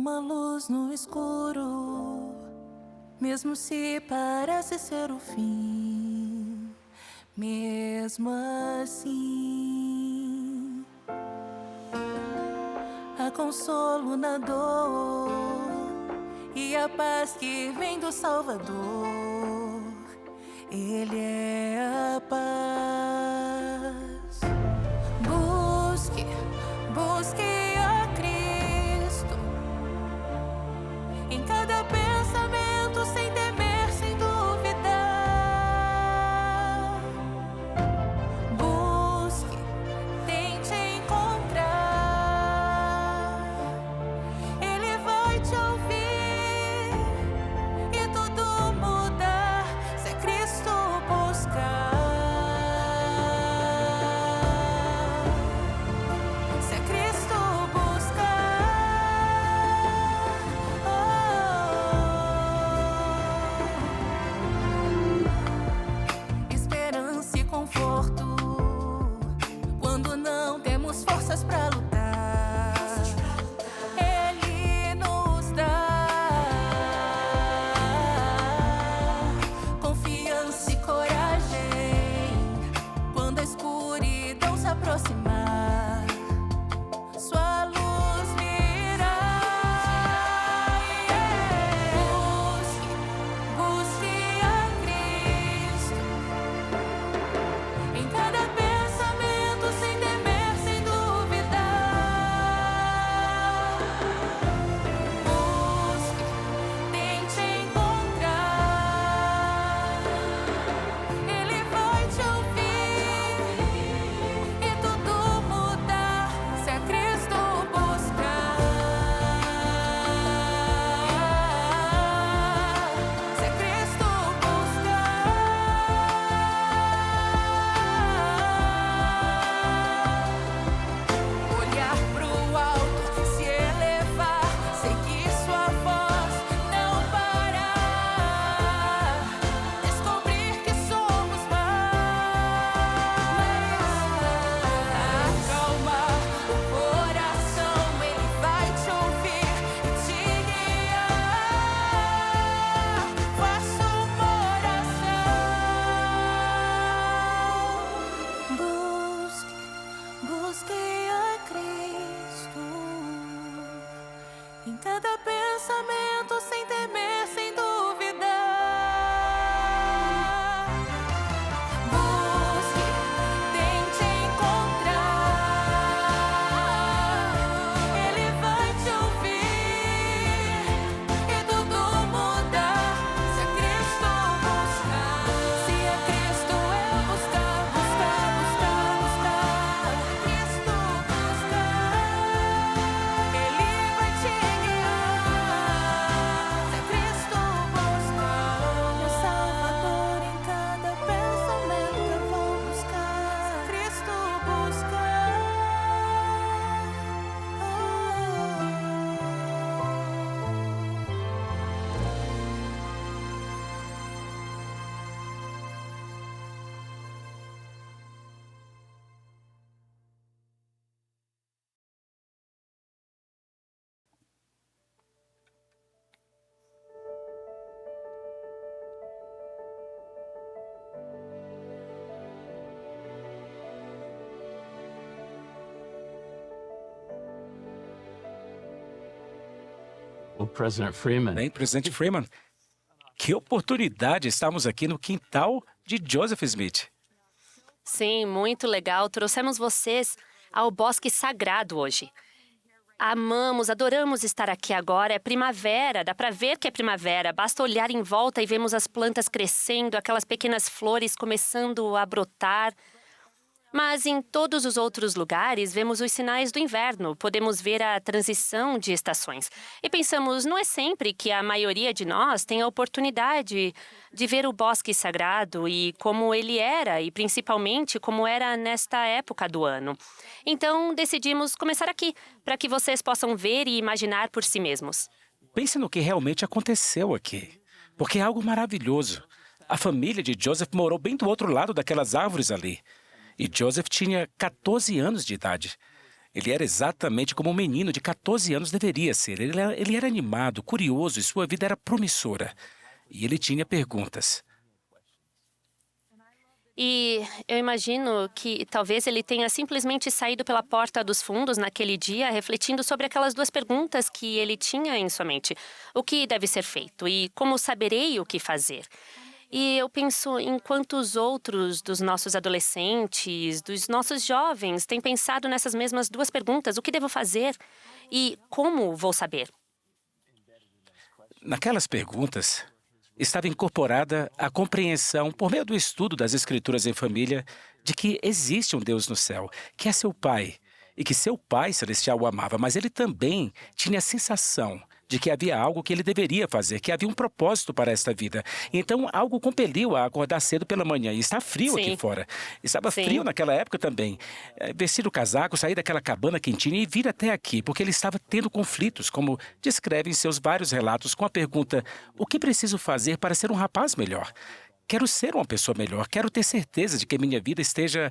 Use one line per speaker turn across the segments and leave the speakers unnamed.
uma luz no escuro, mesmo se parece ser o fim. Mesmo assim, há consolo na dor e a paz que vem do Salvador. Ele é a paz. Busque, busque a Cristo em cada pensamento, sem temer, sem duvidar. Busque, tente encontrar. Ele vai te ouvir e tudo mudar se é Cristo buscar. Se é Cristo buscar. Esperança e conforto quando não temos forças pra lutar. Ele nos dá confiança e coragem quando a escuridão se aproximar. Sua luz virá. Busque, busque a Cristo em cada pensamento, sem temer, sem duvidar. Busque, tente encontrar. Ele vai te ouvir e tudo mudar se é Cristo buscar. Se é Cristo buscar. Olhar pro alto, se elevar, seguir sua voz, não parar. Descobrir que somos mais. Acalmar o coração, ele vai te ouvir e te guiar. Faça uma oração. Busque, busque a Cristo em cada pensamento, sem temer, sem duvidar. Busque, tente encontrar. Ele vai te ouvir e tudo mudar se é Cristo buscar. Se é Cristo é buscar, buscar, buscar, buscar. Cristo buscar. Ele vai te guiar. Se é Cristo buscar. O Salvador em cada pensamento eu vou buscar. Se é Cristo buscar.
Well, President Freeman,
Bem, presidente Freeman, que oportunidade estarmos aqui no quintal de Joseph Smith.
Sim, muito legal. Trouxemos vocês ao Bosque Sagrado hoje. Amamos, adoramos estar aqui agora. É primavera, dá pra ver que é primavera. Basta olhar em volta e vemos as plantas crescendo, aquelas pequenas flores começando a brotar. Mas em todos os outros lugares, vemos os sinais do inverno. Podemos ver a transição de estações. E pensamos, não é sempre que a maioria de nós tem a oportunidade de ver o bosque sagrado e como ele era, e principalmente como era nesta época do ano. Então, decidimos começar aqui, para que vocês possam ver e imaginar por si mesmos.
Pense no que realmente aconteceu aqui, porque é algo maravilhoso. A família de Joseph morou bem do outro lado daquelas árvores ali. E Joseph tinha 14 anos de idade. Ele era exatamente como um menino de 14 anos deveria ser. Ele era animado, curioso e sua vida era promissora. E ele tinha perguntas.
E eu imagino que talvez ele tenha simplesmente saído pela porta dos fundos naquele dia, refletindo sobre aquelas duas perguntas que ele tinha em sua mente. O que deve ser feito e como saberei o que fazer? E eu penso em quantos outros dos nossos adolescentes, dos nossos jovens, têm pensado nessas mesmas duas perguntas. O que devo fazer e como vou saber?
Naquelas perguntas, estava incorporada a compreensão, por meio do estudo das Escrituras em família, de que existe um Deus no céu, que é seu Pai, e que seu Pai Celestial o amava, mas ele também tinha a sensação de que havia algo que ele deveria fazer, que havia um propósito para esta vida. Então, algo compeliu a acordar cedo pela manhã. E está frio
Sim.
aqui fora. Estava
Sim.
frio naquela época também. Vestir o casaco, sair daquela cabana quentinha e vir até aqui, porque ele estava tendo conflitos, como descreve em seus vários relatos, com a pergunta: o que preciso fazer para ser um rapaz melhor? Quero ser uma pessoa melhor, quero ter certeza de que minha vida esteja...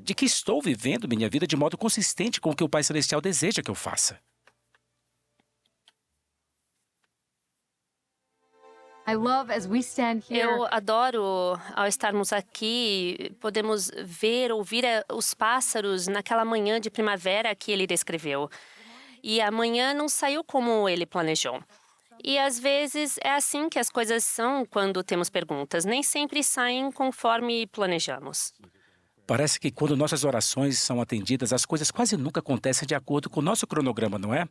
de que estou vivendo minha vida de modo consistente com o que o Pai Celestial deseja que eu faça.
Eu adoro, ao estarmos aqui, podemos ver, ouvir os pássaros naquela manhã de primavera que ele descreveu. E a manhã não saiu como ele planejou. E às vezes é assim que as coisas são quando temos perguntas. Nem sempre saem conforme planejamos.
Parece que quando nossas orações são atendidas, as coisas quase nunca acontecem de acordo com o nosso cronograma, não é?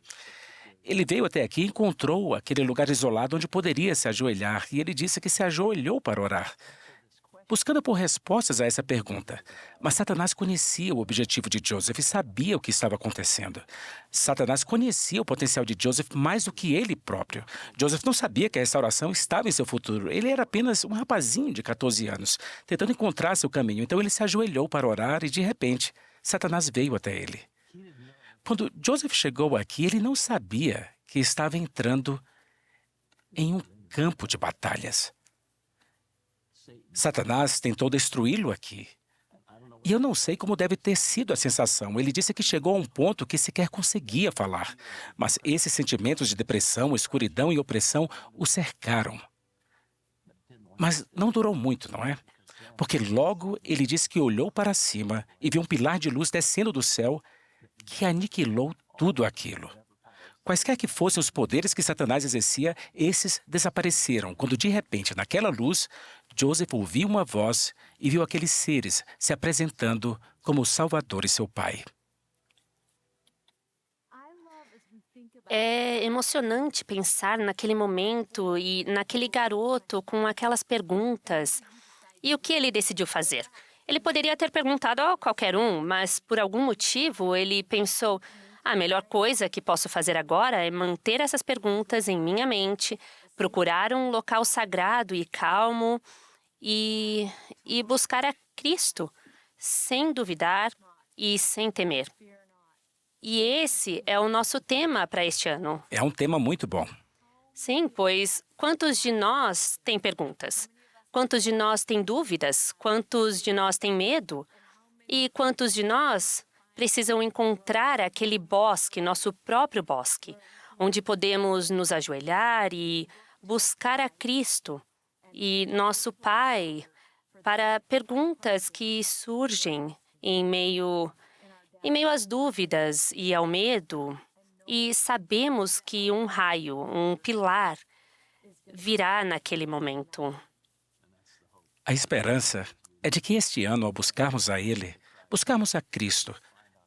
Ele veio até aqui e encontrou aquele lugar isolado onde poderia se ajoelhar, e ele disse que se ajoelhou para orar, buscando por respostas a essa pergunta. Mas Satanás conhecia o objetivo de Joseph e sabia o que estava acontecendo. Satanás conhecia o potencial de Joseph mais do que ele próprio. Joseph não sabia que a restauração estava em seu futuro. Ele era apenas um rapazinho de 14 anos, tentando encontrar seu caminho. Então ele se ajoelhou para orar e, de repente, Satanás veio até ele. Quando Joseph chegou aqui, ele não sabia que estava entrando em um campo de batalhas. Satanás tentou destruí-lo aqui. E eu não sei como deve ter sido a sensação. Ele disse que chegou a um ponto que sequer conseguia falar. Mas esses sentimentos de depressão, escuridão e opressão o cercaram. Mas não durou muito, não é? Porque logo ele disse que olhou para cima e viu um pilar de luz descendo do céu que aniquilou tudo aquilo. Quaisquer que fossem os poderes que Satanás exercia, esses desapareceram, quando de repente, naquela luz, Joseph ouviu uma voz e viu aqueles seres se apresentando como o Salvador e seu Pai.
É emocionante pensar naquele momento e naquele garoto com aquelas perguntas. E o que ele decidiu fazer? Ele poderia ter perguntado a qualquer um, mas por algum motivo ele pensou: a melhor coisa que posso fazer agora é manter essas perguntas em minha mente, procurar um local sagrado e calmo e buscar a Cristo, sem duvidar e sem temer. E esse é o nosso tema para este ano.
É um tema muito bom.
Sim, pois quantos de nós têm perguntas? Quantos de nós têm dúvidas? Quantos de nós têm medo? E quantos de nós precisam encontrar aquele bosque, nosso próprio bosque, onde podemos nos ajoelhar e buscar a Cristo e nosso Pai para perguntas que surgem em meio às dúvidas e ao medo, e sabemos que um raio, um pilar, virá naquele momento.
A esperança é de que este ano, ao buscarmos a Ele, buscarmos a Cristo,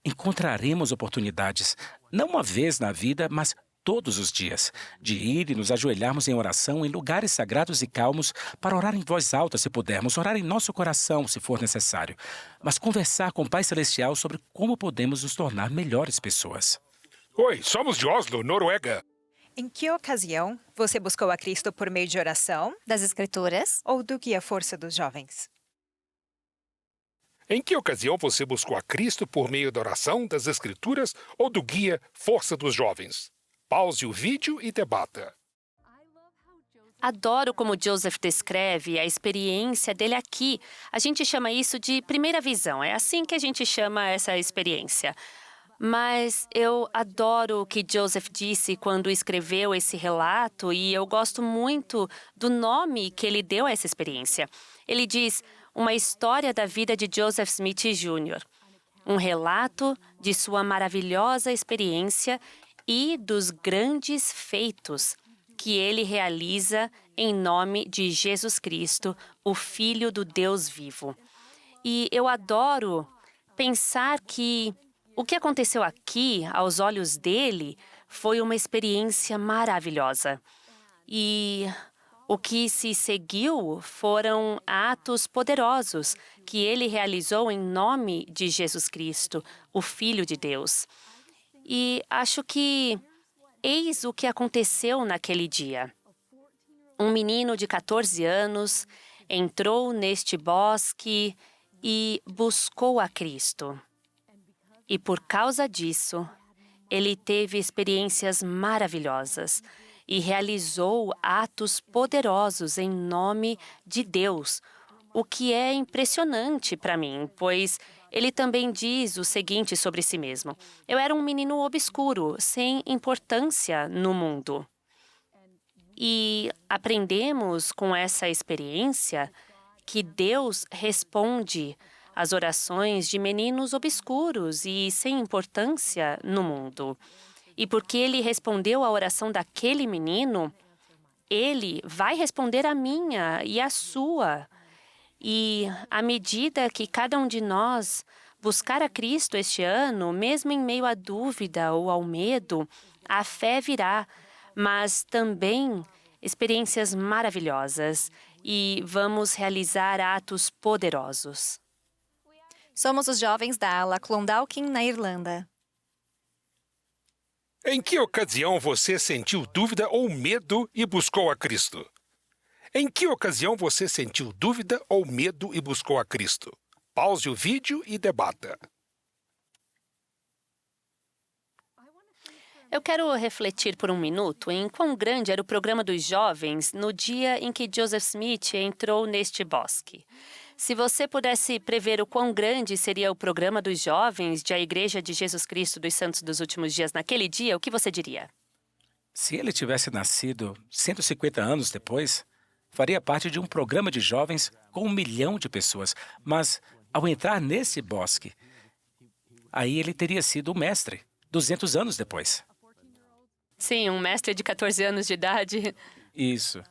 encontraremos oportunidades, não uma vez na vida, mas todos os dias, de ir e nos ajoelharmos em oração em lugares sagrados e calmos para orar em voz alta, se pudermos, orar em nosso coração, se for necessário, mas conversar com o Pai Celestial sobre como podemos nos tornar melhores pessoas.
Oi, somos de Oslo, Noruega.
Em que ocasião você buscou a Cristo por meio de oração
Das Escrituras.
ou do Guia Força dos Jovens?
Em que ocasião você buscou a Cristo por meio da oração, das Escrituras ou do guia Força dos Jovens? Pause o vídeo e debata.
Adoro como Joseph descreve a experiência dele aqui. A gente chama isso de primeira visão. É assim que a gente chama essa experiência. Mas eu adoro o que Joseph disse quando escreveu esse relato e eu gosto muito do nome que ele deu a essa experiência. Ele diz, uma história da vida de Joseph Smith Jr., um relato de sua maravilhosa experiência e dos grandes feitos que ele realiza em nome de Jesus Cristo, o Filho do Deus vivo. E eu adoro pensar que o que aconteceu aqui, aos olhos dele, foi uma experiência maravilhosa. E o que se seguiu foram atos poderosos que ele realizou em nome de Jesus Cristo, o Filho de Deus. E acho que eis o que aconteceu naquele dia. Um menino de 14 anos entrou neste bosque e buscou a Cristo. E por causa disso, ele teve experiências maravilhosas e realizou atos poderosos em nome de Deus, o que é impressionante para mim, pois ele também diz o seguinte sobre si mesmo: eu era um menino obscuro, sem importância no mundo. E aprendemos com essa experiência que Deus responde às orações de meninos obscuros e sem importância no mundo. E porque ele respondeu à oração daquele menino, ele vai responder a minha e a sua. E à medida que cada um de nós buscar a Cristo este ano, mesmo em meio à dúvida ou ao medo, a fé virá, mas também experiências maravilhosas e vamos realizar atos poderosos.
Somos os jovens da ala Clondalkin, na Irlanda.
Em que ocasião você sentiu dúvida ou medo e buscou a Cristo? Em que ocasião você sentiu dúvida ou medo e buscou a Cristo? Pause o vídeo e debata.
Eu quero refletir por um minuto em quão grande era o programa dos jovens no dia em que Joseph Smith entrou neste bosque. Se você pudesse prever o quão grande seria o programa dos jovens de A Igreja de Jesus Cristo dos Santos dos Últimos Dias naquele dia, o que você diria?
Se ele tivesse nascido 150 anos depois, faria parte de um programa de jovens com 1 milhão de pessoas. Mas, ao entrar nesse bosque, aí ele teria sido o mestre, 200 anos depois.
Sim, um mestre de 14 anos de idade.
Isso.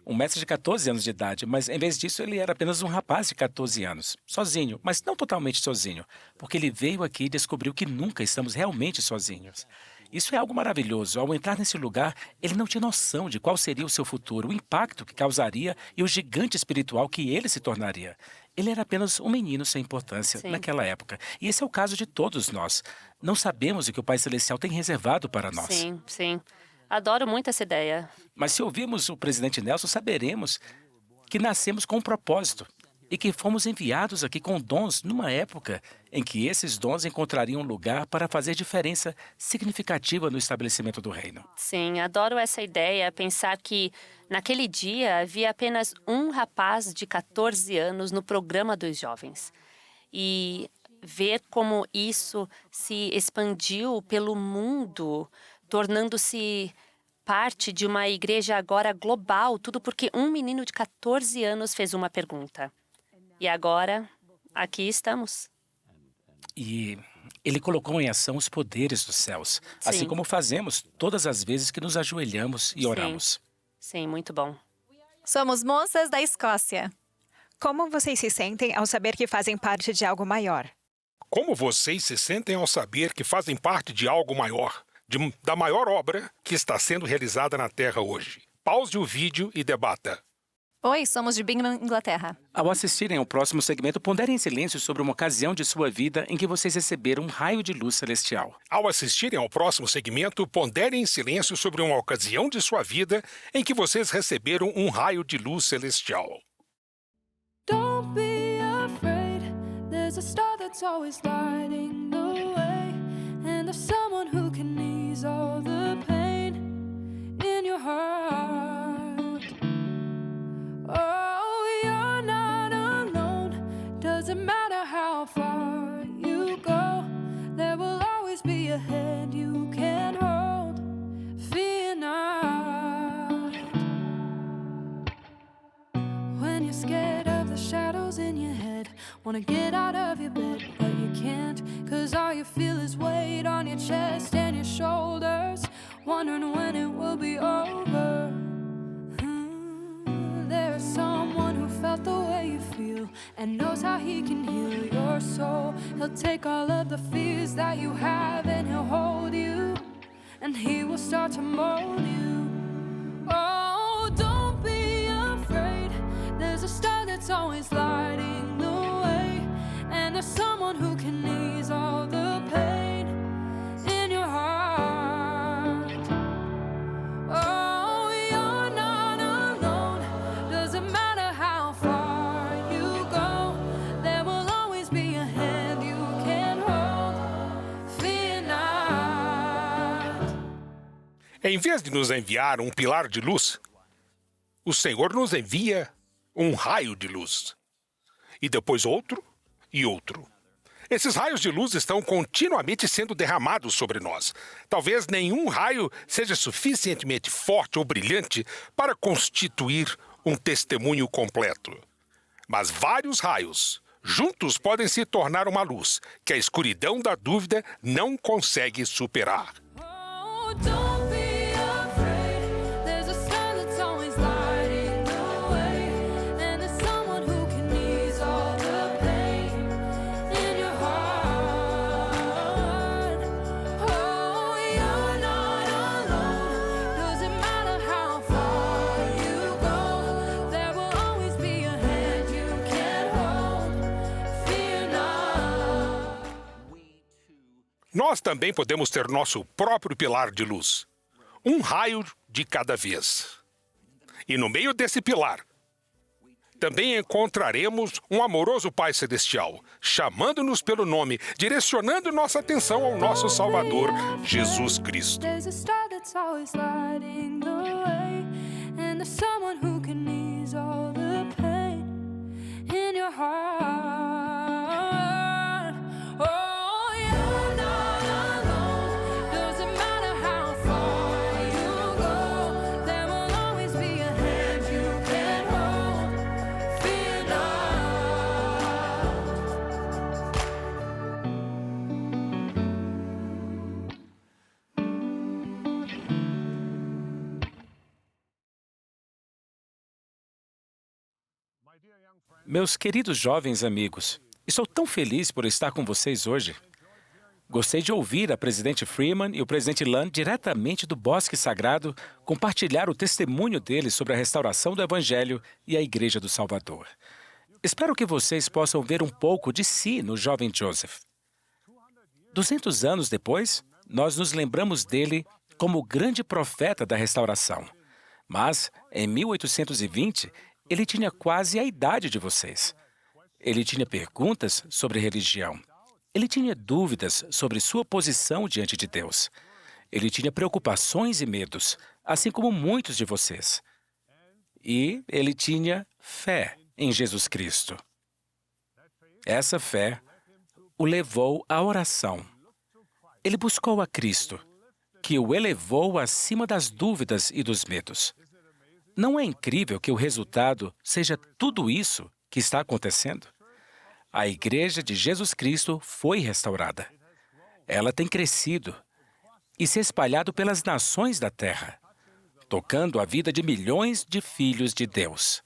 Um mestre de 14 anos de idade, mas em vez disso ele era apenas um rapaz de 14 anos. Sozinho, mas não totalmente sozinho, porque ele veio aqui e descobriu que nunca estamos realmente sozinhos. Isso é algo maravilhoso. Ao entrar nesse lugar, ele não tinha noção de qual seria o seu futuro, o impacto que causaria e o gigante espiritual que ele se tornaria. Ele era apenas um menino sem importância naquela época. E esse é o caso de todos nós. Não sabemos o que o Pai Celestial tem reservado para nós.
Sim, sim. Adoro muito essa ideia.
Mas se ouvirmos o presidente Nelson, saberemos que nascemos com um propósito e que fomos enviados aqui com dons numa época em que esses dons encontrariam lugar para fazer diferença significativa no estabelecimento do reino.
Sim, adoro essa ideia, pensar que naquele dia havia apenas um rapaz de 14 anos no programa dos jovens. E ver como isso se expandiu pelo mundo, tornando-se parte de uma igreja agora global, tudo porque um menino de 14 anos fez uma pergunta. E agora, aqui estamos.
E ele colocou em ação os poderes dos céus, assim
Sim.
como fazemos todas as vezes que nos ajoelhamos e oramos.
Sim, muito bom.
Somos moças da Escócia. Como vocês se sentem ao saber que fazem parte de algo maior?
Como vocês se sentem ao saber que fazem parte de algo maior, da maior obra que está sendo realizada na Terra hoje? Pause o vídeo e debata.
Oi, somos de Bingham, Inglaterra.
Ao assistirem ao próximo segmento, ponderem em silêncio sobre uma ocasião de sua vida em que vocês receberam um raio de luz celestial.
Ao assistirem ao próximo segmento, ponderem em silêncio sobre uma ocasião de sua vida em que vocês receberam um raio de luz celestial.
Don't be afraid. There's a star that's always lighting the way, and there's someone who can ease all the pain in your heart. Oh, you're not alone. Doesn't matter how far you go, there will a hand you can't hold. Fear not. When you're scared of the shadows in your head, wanna get out of your bed, but you can't, 'cause all you feel is weight on your chest and your shoulders, wondering when it will be over. There is someone who felt the way you feel and knows how he can heal your soul. He'll take all of the fears that you have and he'll hold you, and he will start to mold you. Oh, don't be afraid. There's a star that's always lighting the way, and there's someone who can ease all the pain in your heart. Oh, you're not alone. Doesn't matter how far you go, there will always be a hand you can hold. Fear not.
Em vez de nos enviar um pilar de luz, o Senhor nos envia um raio de luz. E depois outro e outro. Esses raios de luz estão continuamente sendo derramados sobre nós. Talvez nenhum raio seja suficientemente forte ou brilhante para constituir um testemunho completo. Mas vários raios, juntos, podem se tornar uma luz que a escuridão da dúvida não consegue superar.
Oh, don't be afraid. There's a star that's always lighting the way, and there's someone who can ease all the pain in your heart. Oh, you're not alone. Doesn't matter how far you go, there will always be a hand you can hold. Fear not.
Nós também podemos ter nosso próprio pilar de luz. Um raio de cada vez. E no meio desse pilar, também encontraremos um amoroso Pai Celestial, chamando-nos pelo nome, direcionando nossa atenção ao nosso Salvador, Jesus Cristo.
There's a star that's always lighting the way, and there's someone who can ease all the pain in your heart. Oh, you're not alone. Doesn't matter how far you go, there will always be a hand you can hold. Fear not.
Meus queridos jovens amigos, estou tão feliz por estar com vocês hoje. Gostei de ouvir a presidente Freeman e o presidente Land diretamente do Bosque Sagrado compartilhar o testemunho deles sobre a restauração do Evangelho e a Igreja do Salvador. Espero que vocês possam ver um pouco de si no jovem Joseph. 200 anos depois, nós nos lembramos dele como o grande profeta da restauração. Mas, em 1820, ele tinha quase a idade de vocês. Ele tinha perguntas sobre religião. Ele tinha dúvidas sobre sua posição diante de Deus. Ele tinha preocupações e medos, assim como muitos de vocês. E ele tinha fé em Jesus Cristo. Essa fé o levou à oração. Ele buscou a Cristo, que o elevou acima das dúvidas e dos medos. Não é incrível que o resultado seja tudo isso que está acontecendo? A Igreja de Jesus Cristo foi restaurada. Ela tem crescido e se espalhado pelas nações da terra, tocando a vida de milhões de filhos de Deus.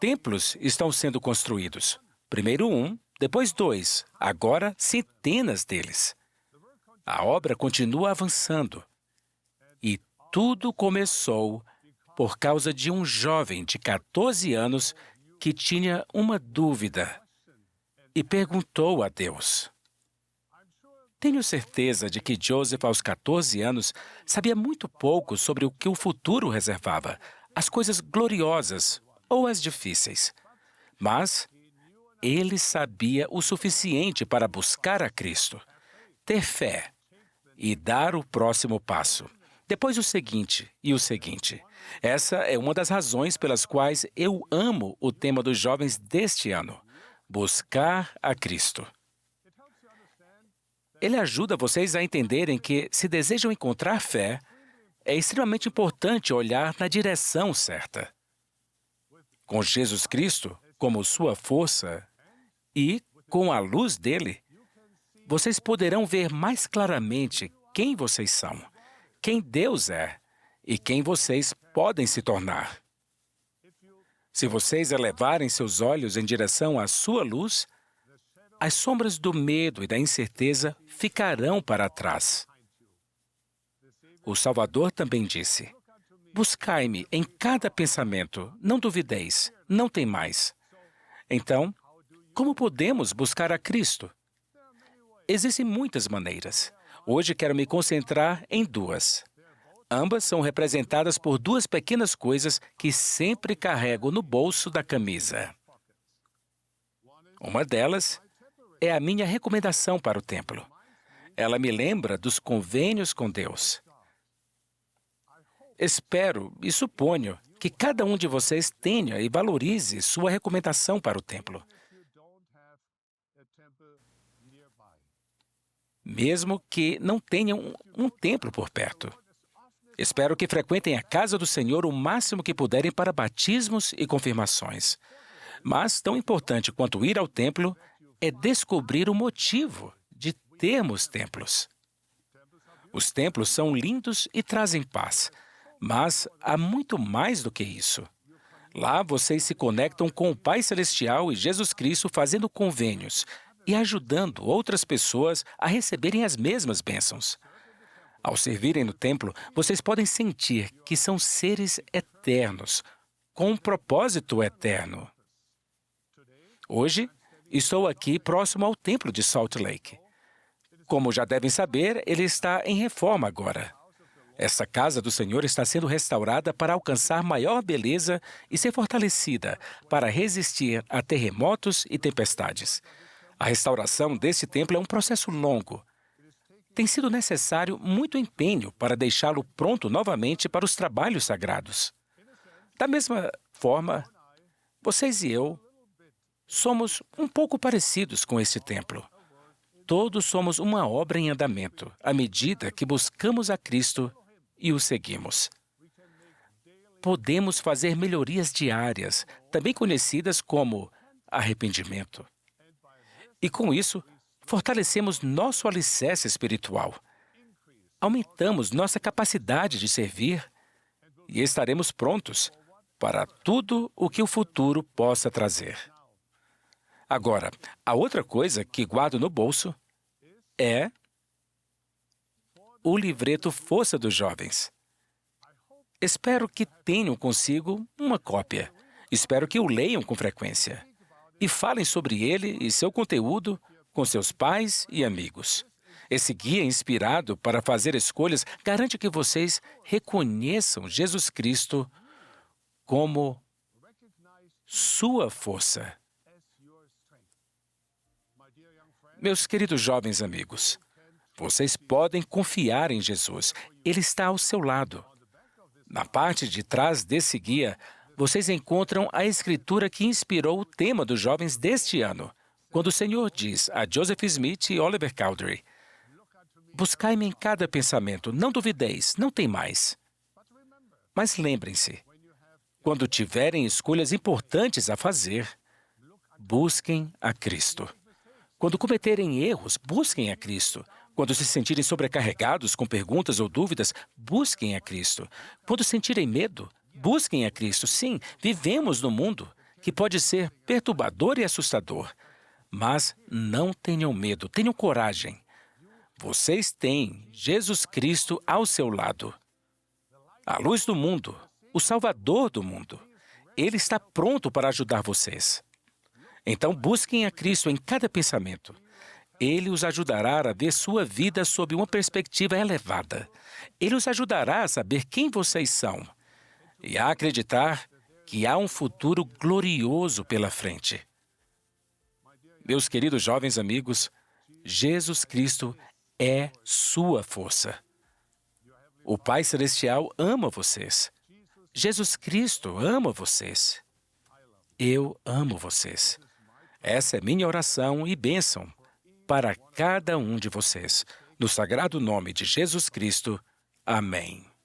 Templos estão sendo construídos. Primeiro um, depois dois, agora centenas deles. A obra continua avançando. E tudo começou por causa de um jovem de 14 anos que tinha uma dúvida e perguntou a Deus. Tenho certeza de que Joseph, aos 14 anos, sabia muito pouco sobre o que o futuro reservava, as coisas gloriosas ou as difíceis. Mas ele sabia o suficiente para buscar a Cristo, ter fé e dar o próximo passo. Depois o seguinte e o seguinte. Essa é uma das razões pelas quais eu amo o tema dos jovens deste ano: buscar a Cristo. Ele ajuda vocês a entenderem que, se desejam encontrar fé, é extremamente importante olhar na direção certa. Com Jesus Cristo como sua força e com a luz dele, vocês poderão ver mais claramente quem vocês são, quem Deus é e quem vocês podem se tornar. Se vocês elevarem seus olhos em direção à sua luz, as sombras do medo e da incerteza ficarão para trás. O Salvador também disse: buscai-me em cada pensamento, não duvideis, não temais. Então, como podemos buscar a Cristo? Existem muitas maneiras. Hoje quero me concentrar em duas. Ambas são representadas por duas pequenas coisas que sempre carrego no bolso da camisa. Uma delas é a minha recomendação para o templo. Ela me lembra dos convênios com Deus. Espero e suponho que cada um de vocês tenha e valorize sua recomendação para o templo. Mesmo que não tenham um templo por perto. Espero que frequentem a casa do Senhor o máximo que puderem para batismos e confirmações. Mas, tão importante quanto ir ao templo é descobrir o motivo de termos templos. Os templos são lindos e trazem paz, mas há muito mais do que isso. Lá vocês se conectam com o Pai Celestial e Jesus Cristo fazendo convênios e ajudando outras pessoas a receberem as mesmas bênçãos. Ao servirem no templo, vocês podem sentir que são seres eternos, com um propósito eterno. Hoje, estou aqui próximo ao templo de Salt Lake. Como já devem saber, ele está em reforma agora. Essa casa do Senhor está sendo restaurada para alcançar maior beleza e ser fortalecida para resistir a terremotos e tempestades. A restauração desse templo é um processo longo. Tem sido necessário muito empenho para deixá-lo pronto novamente para os trabalhos sagrados. Da mesma forma, vocês e eu somos um pouco parecidos com esse templo. Todos somos uma obra em andamento, à medida que buscamos a Cristo e o seguimos. Podemos fazer melhorias diárias, também conhecidas como arrependimento. E com isso, fortalecemos nosso alicerce espiritual. Aumentamos nossa capacidade de servir e estaremos prontos para tudo o que o futuro possa trazer. Agora, a outra coisa que guardo no bolso é o livreto Força dos Jovens. Espero que tenham consigo uma cópia. Espero que o leiam com frequência e falem sobre ele e seu conteúdo com seus pais e amigos. Esse guia inspirado para fazer escolhas garante que vocês reconheçam Jesus Cristo como sua força. Meus queridos jovens amigos, vocês podem confiar em Jesus. Ele está ao seu lado. Na parte de trás desse guia, vocês encontram a escritura que inspirou o tema dos jovens deste ano, quando o Senhor diz a Joseph Smith e Oliver Cowdery: buscai-me em cada pensamento, não duvideis, não temais. Mas lembrem-se, quando tiverem escolhas importantes a fazer, busquem a Cristo. Quando cometerem erros, busquem a Cristo. Quando se sentirem sobrecarregados com perguntas ou dúvidas, busquem a Cristo. Quando sentirem medo, busquem a Cristo. Sim, vivemos num mundo que pode ser perturbador e assustador. Mas não tenham medo, tenham coragem. Vocês têm Jesus Cristo ao seu lado. A luz do mundo, o Salvador do mundo. Ele está pronto para ajudar vocês. Então busquem a Cristo em cada pensamento. Ele os ajudará a ver sua vida sob uma perspectiva elevada. Ele os ajudará a saber quem vocês são e a acreditar que há um futuro glorioso pela frente. Meus queridos jovens amigos, Jesus Cristo é sua força. O Pai Celestial ama vocês. Jesus Cristo ama vocês. Eu amo vocês. Essa é minha oração e bênção para cada um de vocês. No sagrado nome de Jesus Cristo. Amém.